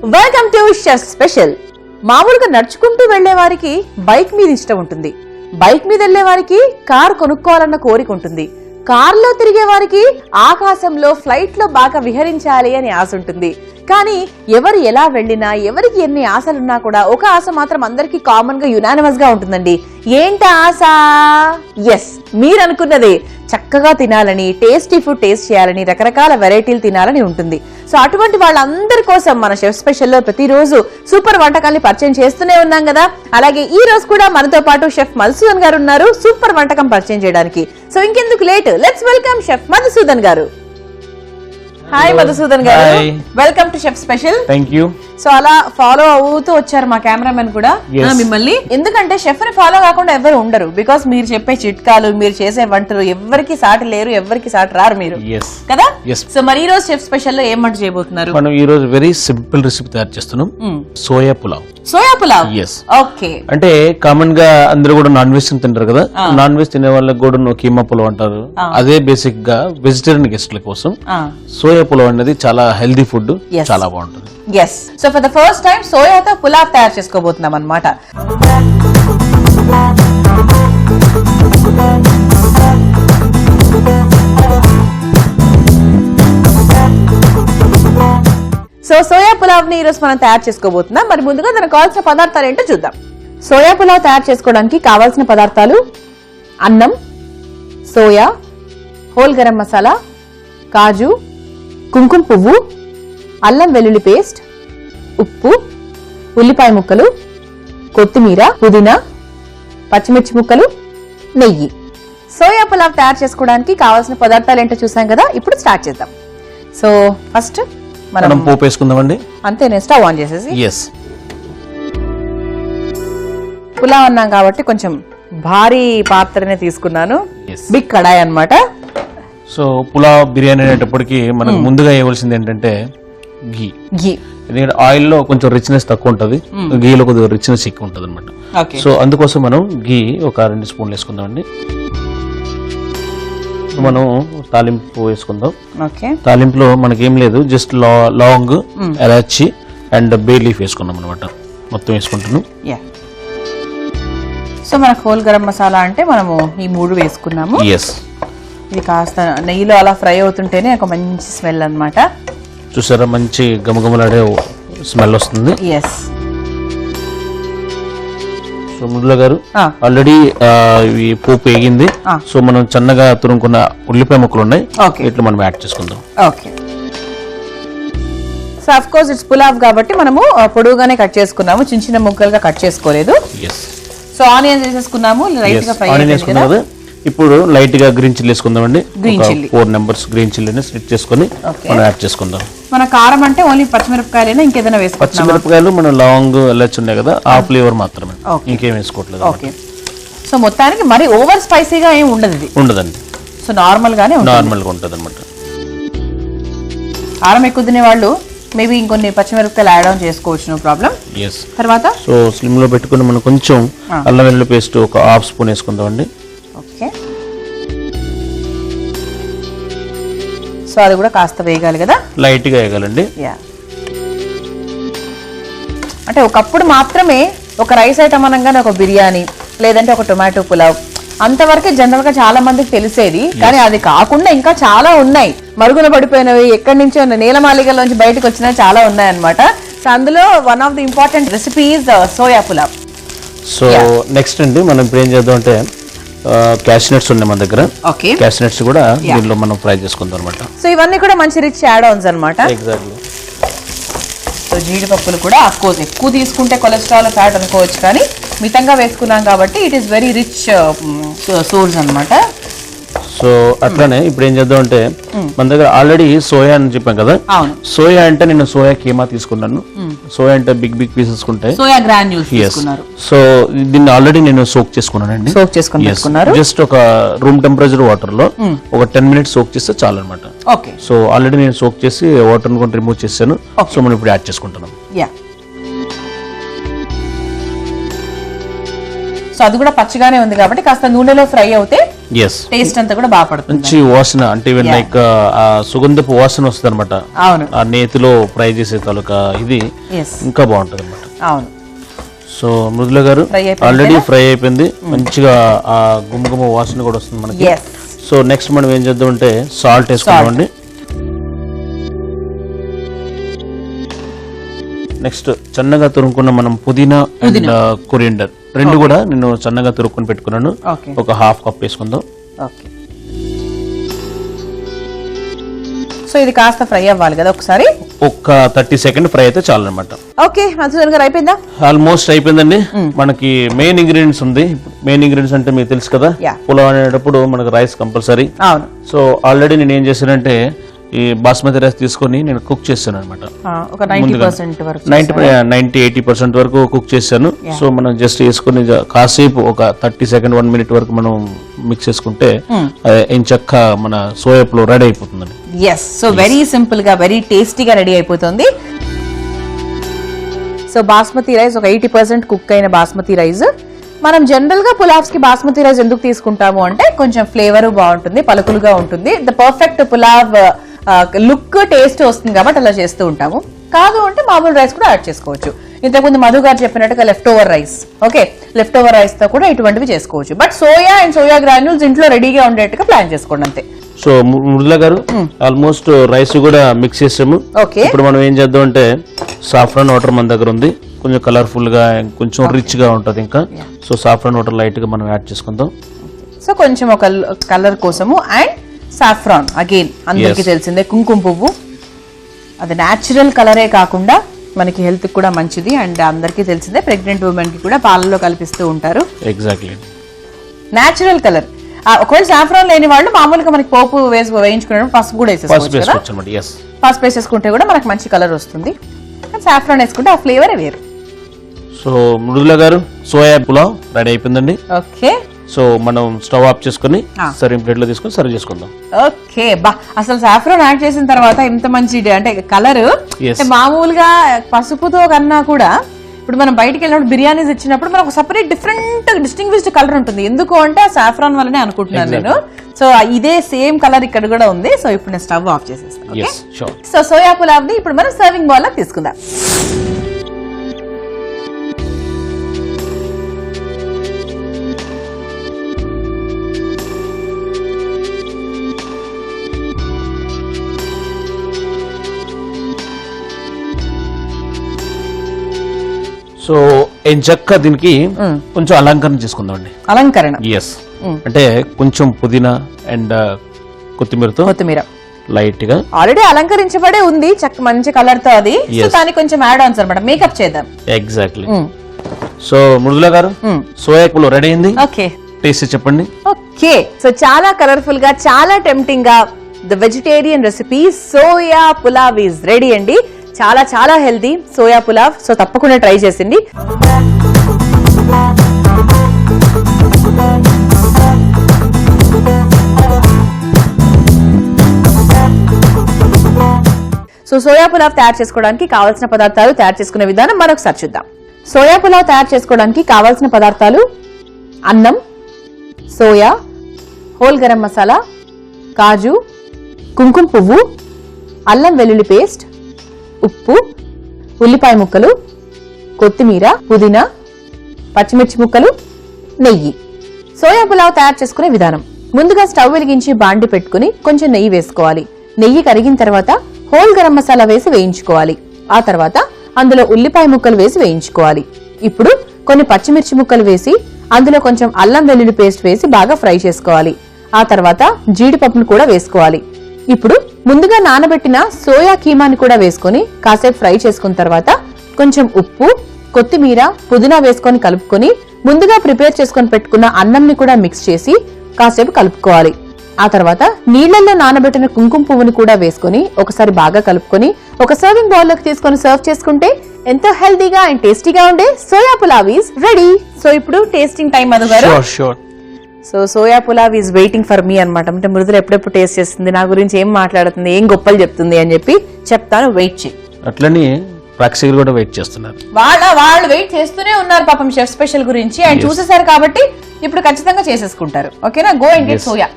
Welcome to chef special. మామూలుగా నడుచుకుంటూ వెళ్లే వారికి బైక్ మీద ఇష్టం ఉంటుంది. బైక్ మీద వెళ్లే వారికి కార్ కొనుక్కోవాలన్న కోరిక ఉంటుంది. కార్లో తిరిగే వారికి ఆకాశంలో ఫ్లైట్ లో బాగా విహరించాలి అని ఆశ ఉంటుంది. కానీ ఎవరు ఎలా వెళ్ళినా, ఎవరికి ఎన్ని ఆశలున్నా కూడా ఒక ఆశ మాత్రం అందరికి కామన్ గా యునానిమస్ గా ఉంటుందండి. ఏంటి ఆశ? ఎస్, మీరు అనుకున్నదే, చక్కగా తినాలని, టేస్టీ ఫుడ్ టేస్ట్ చేయాలని, రకరకాల వెరైటీలు తినాలని ఉంటుంది. సో అటువంటి వాళ్ళందరి కోసం మన షెఫ్ స్పెషల్ లో ప్రతిరోజు సూపర్ వంటకాల్ని పరిచయం చేస్తూనే ఉన్నాం కదా. అలాగే ఈ రోజు కూడా మనతో పాటు షెఫ్ మధుసూదన్ గారు ఉన్నారు సూపర్ వంటకం పరిచయం చేయడానికి. సో ఇంకెందుకు late, let's welcome chef Madhusudan గారు. హాయ్ మధుసూదన్ గారు, welcome to chef special. Thank you. So అలా ఫాలో అవుతూ వచ్చారు మా కెమెరామెన్ కూడా మిమ్మల్ని. ఎందుకంటే షెఫ్ ని ఫాలో కాకుండా ఎవరు ఉండరు. బికాస్ మీరు చెప్పే చిట్కాలు, మీరు చేసే వంటలు ఎవరికి సాటి లేరు, ఎవరికి సాటి రారు మీరు కదా. సో మరి ఈ రోజు షెఫ్ స్పెషల్ లో ఏం వంట చేయబోతున్నారు? మనం ఈ రోజు వెరీ సింపుల్ రెసిపీ తయారు చేస్తున్నాం, soya pulao. Soya pulao, yes. Okay. అంటే కామన్ గా అందరూ కూడా నాన్ వెజ్ తింటారు కదా. నాన్ వెజ్ తినే వాళ్ళకి కూడా కీమా పులావ్ అంటారు. అదే బేసిక్ గా వెజిటేరియన్ గెస్ట్ల కోసం సోయా పులావ్ అనేది చాలా హెల్దీ ఫుడ్, చాలా బాగుంటుంది. Yes. So for the first time సోయాతో పులావ్ తయారు చేసుకోబోతున్నాం అన్నమాట. సో సోయా పులావ్ ని ఈరోజు మనం తయారు చేసుకోబోతున్నాం. మరి ముందుగా దానికి కావాల్సిన పదార్థాలు ఏంటో చూద్దాం. సోయా పులావ్ తయారు చేసుకోవడానికి కావాల్సిన పదార్థాలు: అన్నం, సోయా, హోల్ గరం మసాలా, కాజు, కుంకుమ పువ్వు, అల్లం వెల్లుల్లి పేస్ట్, ఉప్పు, ఉల్లిపాయ ముక్కలు, కొత్తిమీర, పుదీనా, పచ్చిమిర్చి ముక్కలు, నెయ్యి. సోయా పులావ్ తయారు చేసుకోవడానికి కావాల్సిన పదార్థాలు ఏంటో చూసాం కదా. ఇప్పుడు స్టార్ట్ చేద్దాం. సో ఫస్ట్ మనం పోపు వేసుకుందామండి. అంతేనే, స్టవ్ ఆన్ చేసేసి. ఎస్. పులావ్ అన్నాం కాబట్టి కొంచెం భారీ పాత్రనే తీసుకున్నాను, బిగ్ కడాయి అన్నమాట. సో పులావ్ బిర్యానీ అనేటప్పటికి మనకు ముందుగా ఇవ్వాల్సింది ఏంటంటే ఘీ. ఎందుకంటే ఆయిల్ లో కొంచెం రిచ్నెస్ తక్కువ ఉంటది, ఘీలో కొద్దిగా రిచ్నెస్ ఎక్కువ ఉంటది అనమాట. సో అందుకోసం మనం ఘీ ఒక 2 స్పూన్లు వేసుకుందామండి. మనం తాలింపు వేసుకుందాం. తాలింపులో మనకి ఏం లేదు, just lavang, elaichi and bay leaf వేసుకున్నాం అనమాట. మొత్తం వేసుకుంటున్నాం. సో మనకు హోల్ గరం మసాలా అంటే మనము ఈ 3 వేసుకున్నాము. ఇది కాస్త నెయ్యిలో అలా ఫ్రై అవుతుంటేనే ఒక మంచి స్మెల్ అన్నమాట. చూసారా, మంచి గమగమలాడే స్మెల్ వస్తుంది. ఎస్. సో మృదుల గారు, ఆల్రెడీ పోపు వేగింది. సో మనం చిన్నగా తురుముకున్న ఉల్లిపాయ ముక్కలు ఉన్నాయి, ఇట్లా మనం యాడ్ చేసుకుందాం. Okay. So of course it's pulao కాబట్టి మనము పొడుగుగానే కట్ చేసుకున్నాము, చిన్న చిన్న ముక్కలుగా కట్ చేసుకోలేదు. సో ఆనియన్స్ వేసేసుకున్నాము, లైట్ గా ఫ్రై అయ్యింది. ఇప్పుడు లైట్ గా గ్రీన్ చిల్లీ వేసుకుందామండి. 4 నెంబర్స్ గ్రీన్ చిల్లీని స్లిట్ చేసుకుని మనం యాడ్ చేసుకుందాం. మన కారం అంటే ఓన్లీ పచ్చిమిరపకాయలైనా ఇంకేదైనా వేసుకోవచ్చు? పచ్చిమిరపకాయలు, మన లవంగ్, ఎలాచి ఉన్నాయి కదా, ఆ ఫ్లేవర్ మాత్రమే, ఇంకేం వేసుకోవట్లేదు. ఓకే. సో మొత్తానికి మరి ఓవర్ స్పైసీగా ఏం ఉండదు, ఇది ఉండదండి. సో నార్మల్ గానే నార్మల్ గా ఉంటది అనమాట. కారం ఎక్కువ తినే వాళ్ళు మేబీ ఇంకొన్ని పచ్చిమిరపకాయలు యాడ్ ఆన్ చేసుకోవచ్చు, నో ప్రాబ్లం. తర్వాత సో స్లిమ్ లో పెట్టుకుని మనం కొంచెం అల్లం వెల్లుల్లి పేస్ట్ ఒక 1/2 స్పూన్ వేసుకుందామండి. ఓకే. సో అది కూడా కాస్త వేగాలి కదా, లైట్ గా వేగాలండి. అంటే ఒకప్పుడు మాత్రమే ఒక రైస్ ఐటమ్ అనగానే ఒక బిర్యానీ లేదంటే ఒక టొమాటో పులావ్ అంతవరకే జనరల్ గా చాలా మందికి తెలిసేది. కానీ అది కాకుండా ఇంకా చాలా ఉన్నాయి, మరుగున పడిపోయినవి, ఎక్కడి నుంచో నీలమాలికలోంచి బయటకు వచ్చినవి చాలా ఉన్నాయి అన్నమాట. సో అందులో one of the important recipes soya pulao. So next అండి మనం ఇప్పుడు ఏం చేద్దాం అంటే క్యాష్నట్స్ ఉన్నాయి మన దగ్గర. క్యాష్నట్స్ కూడా దీనిలో మనం ఫ్రై చేసుకుందాం అనమాట. సో ఇవన్నీ కూడా మంచి రిచ్ యాడ్ ఆన్స్ అనమాట. ఎగ్జాక్ట్లీ. సో జీడిపప్పులు కూడా ఆఫ్ కోర్స్ ఎక్కువ తీసుకుంటే కొలెస్ట్రాల్, ఫ్యాట్ అనుకోవచ్చు, కానీ మితంగా వేసుకున్నాం కాబట్టి it is very rich source అనమాట. సో అట్లానే ఇప్పుడు ఏం చేద్దాం అంటే మన దగ్గర ఆల్రెడీ సోయా అని చెప్పాం కదా. సోయా అంటే నేను సోయా కీమా తీసుకున్నాను. సోయా అంటే బిగ్ పీసెస్ ఉంటాయి, సోయా గ్రాన్యూల్స్ తీసుకున్నారు. సో దీన్ని ఆల్రెడీ నేను సోక్ చేసుకున్నానండి. జస్ట్ ఒక రూమ్ టెంపరేచర్ వాటర్ లో ఒక 10 మినిట్స్ సోక్ చేస్తే చాలు అనమాట. సో ఆల్రెడీ నేను సోక్ చేసి వాటర్ ని రిమూవ్ చేశాను. సో మనం ఇప్పుడు యాడ్ చేసుకుంటున్నాం. సో అది కూడా పచ్చిగానే ఉంది కాబట్టి కాస్త నూనెలో ఫ్రై అవుతే ఎస్ టేస్ట్ అంతా కూడా బాగా పడుతుంది. మంచి వాసన అంటే లైక్ ఆ సుగంధపు వాసన వస్తుంది అనమాట. అవును, ఆ నేతిలో ఫ్రై చేసే తాలూకా ఇది ఇంకా బాగుంటది అనమాట. అవును. సో మృదుల గారు ఆల్రెడీ ఫ్రై అయిపోయింది, మంచిగా ఆ గుమగుమ వాసన కూడా వస్తుంది మనకి. సో నెక్స్ట్ మనం ఏం చేద్దాం అంటే సాల్ట్ వేసుకోమండి. నెక్స్ట్ సన్నగా తురుముకున్న మనం పుదీనా అండ్ కొరియండర్ రెండు కూడా నేను సన్నగా తురుక్కుని పెట్టుకున్నాను. ఒక హాఫ్ కప్ వేసుకుందాం. సో ఇది కాస్త ఫ్రై అవ్వాలి కదా, ఒకసారి ఒక 30 సెకండ్ ఫ్రై అయితే చాలు అనమాట. ఓకే, మధుసూదన్ గారు అయిపోయిందా? ఆల్మోస్ట్ అయిపోయిందండి. మనకి మెయిన్ ఇంగ్రీడియంట్స్ ఉంది. మెయిన్ ఇంగ్రీడియంట్స్ అంటే మీకు తెలుసు కదా, పులావ్ అనేటప్పుడు మనకు రైస్ కంపల్సరీ. అవును. సో ఆల్రెడీ నేను ఏం చేశానంటే ఈ బాస్మతి రైస్ తీసుకొని నేను కుక్ చేశాను అనమాట. 90-80% వరకు కుక్ చేశాను. సో మనం జస్ట్ వేసుకుని కాసేపు ఒక 30 సెకండ్ 1 మినిట్ వరకు మనం మిక్స్ చేసుకుంటే ఎంచక్క మన సోయా పులావ్ రెడీ అయిపోతుందండి. ఎస్, సో వెరీ సింపుల్ గా వెరీ టేస్టీగా రెడీ అయిపోతుంది. సో బాస్మతి రైస్ ఒక 80% కుక్ అయిన బాస్మతి రైస్. మనం జనరల్ గా పులావ్స్ కి బాస్మతి రైస్ ఎందుకు తీసుకుంటాము అంటే కొంచెం ఫ్లేవర్ బాగుంటుంది, పలుకులుగా ఉంటుంది, the perfect pulao look taste వస్తుంది కాబట్టి అలా చేస్తూ ఉంటాము. కాదు అంటే మామూలు రైస్ కూడా యాడ్ చేసుకోవచ్చు. ఇంతకుముందు మధు గారు చెప్పినట్టుగా left over rice, okay, left over rice తో కూడా ఇటువంటివి చేసుకోవచ్చు. But soya and soya granules ఇంట్లో రెడీగా ఉండేట్టుగా ప్లాన్ చేసుకోండి అంతే. సో మృదుల గారు ఆల్మోస్ట్ రైస్ కూడా మిక్స్ చేసాము. ఇప్పుడు మనం ఏం చేద్దాం అంటే సాఫ్రాన్ వాటర్ మన దగ్గర ఉంది, కొంచెం కలర్ఫుల్ గా కొంచెం రిచ్ గా ఉంటది ఇంకా. సో సాఫ్రాన్ వాటర్ లైట్ గా మనం యాడ్ చేసుకుందాం. సో కొంచెం ఒక కలర్ కోసము. అండ్ సాఫ్రాన్ అగైన్ అందరికి తెలిసిందే, కుంకుమ పువ్వు. అది న్యాచురల్ కలరే కాకుండా మనకి హెల్త్ కూడా మంచిది. అండ్ అందరికీ తెలిసిందే, ప్రెగ్నెంట్ ఉమెన్ కి కూడా పాలలో కల్పిస్తూ ఉంటారు. Exactly natural colour. ఒకవేళ సాఫ్రాన్ లేని వాళ్ళు మామూలుగా మనకి పోపు వేయించుకునేటప్పుడు పసుపు కూడా వేసేసుకోవచ్చు. పసుపు వేసేసుకుంటే కూడా మనకి మంచి కలర్ వస్తుంది. సాఫ్రాన్ వేసుకుంటే ఆ ఫ్లేవర్ వేరు. సో మృదుల గారు సోయా పులావ్ రెడీ అయిపోయిందండి. ఓకే, సో మనం స్టవ్ ఆఫ్ చేసుకుని సర్వింగ్ ప్లేట్ లో తీసుకొని సర్వ్ చేసుకుందాం. ఓకే, బా అసలు సాఫ్రాన్ యాడ్ చేసిన తర్వాత ఎంత మంచి అంటే కలర్, మామూలుగా పసుపుతో కన్నా కూడా ఇప్పుడు మనం బయటికి వెళ్ళినప్పుడు బిర్యానీస్ ఇచ్చినప్పుడు మనకు సపరేట్ డిఫరెంట్ డిస్టింగ్విష్డ్ కలర్ ఉంటుంది. ఎందుకు అంటే ఆ సాఫ్రాన్ వల్లనే అనుకుంటున్నాను నేను. సో ఇదే సేమ్ కలర్ ఇక్కడ కూడా ఉంది. సో ఇప్పుడు నేను స్టవ్ ఆఫ్ చేసేస్తాను. సో సోయా పులావ్ ని ఇప్పుడు మనం సర్వింగ్ బౌల్ లో తీసుకుందాం. సో ఎంచక్క దీనికి కొంచెం అలంకరణ చేసుకుందాం అండి. అలంకరణ, ఎస్, అంటే కొంచెం పుదీనా అండ్ కొత్తిమీర లైట్ గా ఆల్రెడీ అలంకరించబడే ఉంది మంచి కలర్ తో. అది దానికి కొంచెం యాడ్ ఆన్స్ అనమాట, మేకప్ చేద్దాం. ఎగ్జాక్ట్లీ. సో మృదుల గారు సోయా పులావ్ రెడీ అయింది. ఓకే, టేస్ట్ చెప్పండి. ఓకే, సో చాలా కలర్ఫుల్ గా చాలా టెంప్టింగ్ గా the vegetarian recipe soya pulao is ready అండి. చాలా చాలా హెల్తీ సోయా పులావ్. సో తప్పకుండా ట్రై చేసింది. సో సోయా పులావ్ తయారు చేసుకోవడానికి కావాల్సిన పదార్థాలు, తయారు చేసుకునే విధానం మరొకసారి చూద్దాం. సోయా పులావ్ తయారు చేసుకోవడానికి కావాల్సిన పదార్థాలు: అన్నం, సోయా, హోల్ గరం మసాలా, కాజు, కుంకుమ పువ్వు, అల్లం వెల్లుల్లి పేస్ట్, ఉప్పు, ఉల్లిపాయ ముక్కలు, కొత్తిమీర, పుదీనా, పచ్చిమిర్చి ముక్కలు, నెయ్యి. సోయా పులావ్ తయారు చేసుకునే విధానం: ముందుగా స్టవ్ వెలిగించి బాండి పెట్టుకుని కొంచెం నెయ్యి వేసుకోవాలి. నెయ్యి కరిగిన తర్వాత హోల్ గరం మసాలా వేసి వేయించుకోవాలి. ఆ తర్వాత అందులో ఉల్లిపాయ ముక్కలు వేసి వేయించుకోవాలి. ఇప్పుడు కొన్ని పచ్చిమిర్చి ముక్కలు వేసి అందులో కొంచెం అల్లం వెల్లుల్లి పేస్ట్ వేసి బాగా ఫ్రై చేసుకోవాలి. ఆ తర్వాత జీడిపప్పును కూడా వేసుకోవాలి. ఇప్పుడు ముందుగా నానబెట్టిన సోయా కీమాని కూడా వేసుకొని కాసేపు ఫ్రై చేసుకున్న తర్వాత కొంచెం ఉప్పు, కొత్తిమీర, పుదీనా వేసుకొని కలుపుకొని ముందుగా ప్రిపేర్ చేసుకొని పెట్టుకున్న అన్నంని కూడా మిక్స్ చేసి కాసేపు కలుపుకోవాలి. ఆ తర్వాత నీళ్లలో నానబెట్టిన కుంకుమ పువ్వుని కూడా వేసుకొని ఒకసారి బాగా కలుపుకొని ఒక సర్వింగ్ బౌల్ లోకి తీసుకొని సర్వ్ చేసుకుంటే ఎంతో హెల్తీగా అండ్ టేస్టీగా ఉండే soya pulao is ready. So ఇప్పుడు టేస్టింగ్ టైం మధు గారు. So soya pulao is waiting for me అనమాట. అంటే మృదులు ఎప్పుడెప్పుడు టేస్ట్ చేస్తుంది, నా గురించి ఏం మాట్లాడుతుంది, ఏం గొప్పలు చెప్తుంది అని చెప్పి చెప్తాను, వెయిట్ చేయి. అట్లని ప్రేక్షకులు కూడా వెయిట్ చేస్తున్నారు. వాళ్ళు వెయిట్ చేస్తూనే ఉన్నారు పాపం షెఫ్ స్పెషల్ గురించి. అండ్ చూసేసారు కాబట్టి ఇప్పుడు ఖచ్చితంగా చేసేసుకుంటారు. ఓకేనా, go and get soya.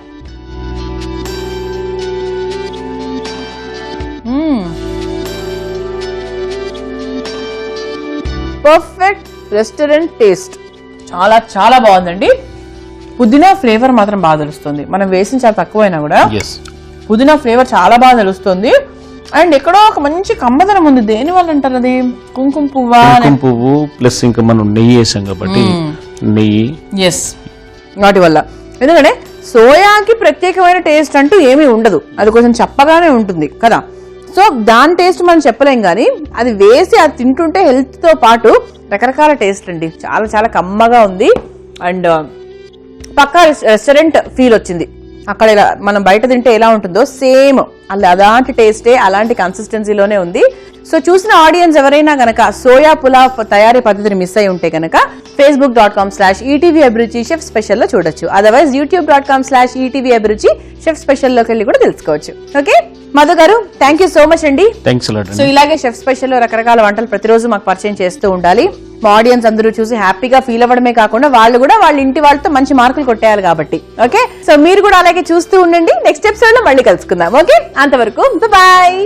Perfect restaurant taste, చాలా చాలా బాగుందండి. పుదీనా ఫ్లేవర్ మాత్రం బాగా తెలుస్తుంది. మనం వేసిన చాలా తక్కువైనా కూడా పుదీనా ఫ్లేవర్ చాలా బాగా తెలుస్తుంది. అండ్ ఎక్కడో ఒక మంచి కమ్మదనం ఉంది. దేని వల్ల అంటారు అది? కుంకుమ పువ్వు ప్లస్ ఇంకా మనం నెయ్యి వేసాం కాబట్టి నెయ్యి. ఎస్, వాటి వల్ల. ఎందుకంటే సోయాకి ప్రత్యేకమైన టేస్ట్ అంటూ ఏమీ ఉండదు, అది కొంచెం చప్పగానే ఉంటుంది కదా. సో దాని టేస్ట్ మనం చెప్పలేం, కానీ అది వేసి అది తింటుంటే హెల్త్ తో పాటు రకరకాల టేస్ట్ అండి. చాలా చాలా కమ్మగా ఉంది. అండ్ పక్కా రెస్టారెంట్ ఫీల్ వచ్చింది. అక్కడ ఇలా మనం బయట తింటే ఎలా ఉంటుందో సేమ్ అలాంటి టేస్టే, అలాంటి కన్సిస్టెన్సీలోనే ఉంది. సో చూసిన ఆడియన్స్ ఎవరైనా గనక సోయా పులావ్ తయారీ పద్ధతిని మిస్ అయి ఉంటే గనక facebook.com/ETV అభిరుచి షెఫ్ స్పెషల్ లో చూడొచ్చు. అదర్వైజ్ youtube.com/ETV అభిరుచి షెఫ్ స్పెషల్ లోకి వెళ్ళి కూడా తెలుసుకోవచ్చు. ఓకే మధు గారు, థ్యాంక్ యూ సో మచ్ అండి. సో ఇలాగే షెఫ్ స్పెషల్ లో రకరకాల వంటలు ప్రతిరోజు మాకు పరిచయం చేస్తూ ఉండాలి. మా ఆడియన్స్ అందరూ చూసి హ్యాపీగా ఫీల్ అవ్వడమే కాకుండా వాళ్ళు కూడా వాళ్ళ ఇంటి వాళ్ళతో మంచి మార్కులు కొట్టేయాలి కాబట్టి. ఓకే, సో మీరు కూడా అలాగే చూస్తూ ఉండండి. నెక్స్ట్ ఎపిసోడ్ లో మళ్ళీ కలుసుకుందాం. ఓకే, అంతవరకు బాయ్.